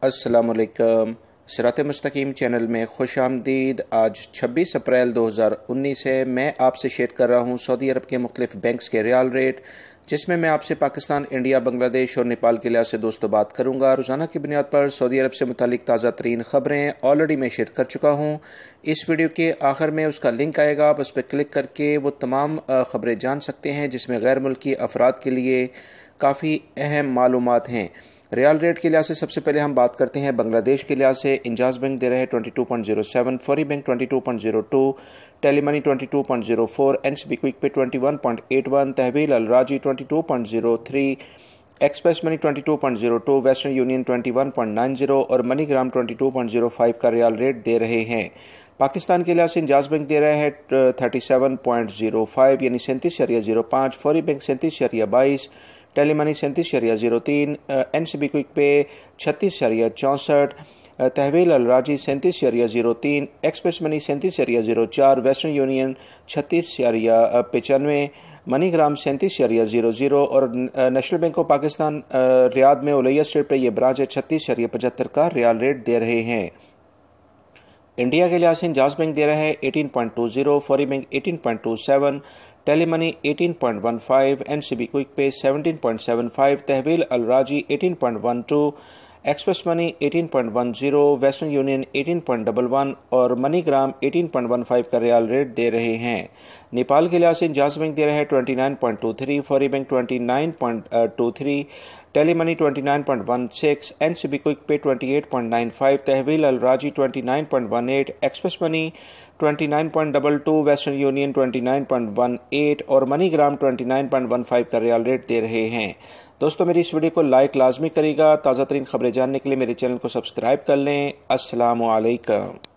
अस्सलामुअलैकुम। सिरात मुस्तकीम चैनल में खुश आमदीद। आज 26 अप्रैल 2019 है। मैं आपसे शेयर कर रहा हूँ सऊदी अरब के मुख्तलिफ बैंक्स के रियाल रेट, जिसमें मैं आपसे पाकिस्तान, इंडिया, बांग्लादेश और नेपाल के लिहाज से दोस्तों बात करूँगा। रोज़ाना की बुनियाद पर सऊदी अरब से मुतालिक ताज़ा तरीन ख़बरें ऑलरेडी मैं शेयर कर चुका हूँ। इस वीडियो के आखिर में उसका लिंक आएगा, आप उस पर क्लिक करके वो तमाम ख़बरें जान सकते हैं जिसमें गैर मुल्की अफराद के लिए काफ़ी अहम मालूमात हैं। रियाल रेट के लिहाज से सबसे पहले हम बात करते हैं बांग्लादेश के लिहाज से। इंजाज बैंक दे रहे हैं 22.07, फौरी बैंक 22.02, टेलीमनी 22.04, एनसीबी क्विक पे 21.81, तहवील अल राजी 22.03, एक्सप्रेस मनी 22.02, वेस्टर्न यूनियन 21.90 और मनीग्राम 22.05 का रियाल रेट दे रहे हैं। पाकिस्तान के लिहाज से इंजाज बैंक दे रहे हैं 37.05 यानी 37.05, फौरी बैंक 37.22, टेलीमनी 37.03, एनसीबी क्विक पे 36.64, तहवील अल राजी 37.03, express money 37.04, western union 36.95, MoneyGram 37.00 और national bank of Pakistan Riyadh में उलैया स्ट्रीट पर यह ब्रांच है 36.75 का रियाल रेट दे रहे हैं। इंडिया के लिहाज से इंजाज बैंक दे रहे हैं 18.20, फौरी बैंक 18.27, टेलीमनी 18.15, एनसीबी क्विक पे 17.75, तहवील अल राजी 18.12, एक्सप्रेस मनी 18.10, वेस्टर्न यूनियन 18.11 और मनीग्राम 18.15 का रियाल रेट दे रहे हैं। नेपाल के लिहाज से इंजाज बैंक दे रहे हैं 29.23, फौरी बैंक 29.23, टेलीमनी 29.16, एनसीबी क्विक पे 28.95, तहवील अल राजी 29.18, एक्सप्रेस मनी 29.22, वेस्टर्न यूनियन 29.18 और मनीग्राम 29.15 का रियाल रेट दे रहे हैं। दोस्तों, मेरी इस वीडियो को लाइक लाजमी करिएगा। ताज़ा तरीन खबरें जानने के लिए मेरे चैनल को सब्सक्राइब कर लें। अस्सलामु अलैकुम।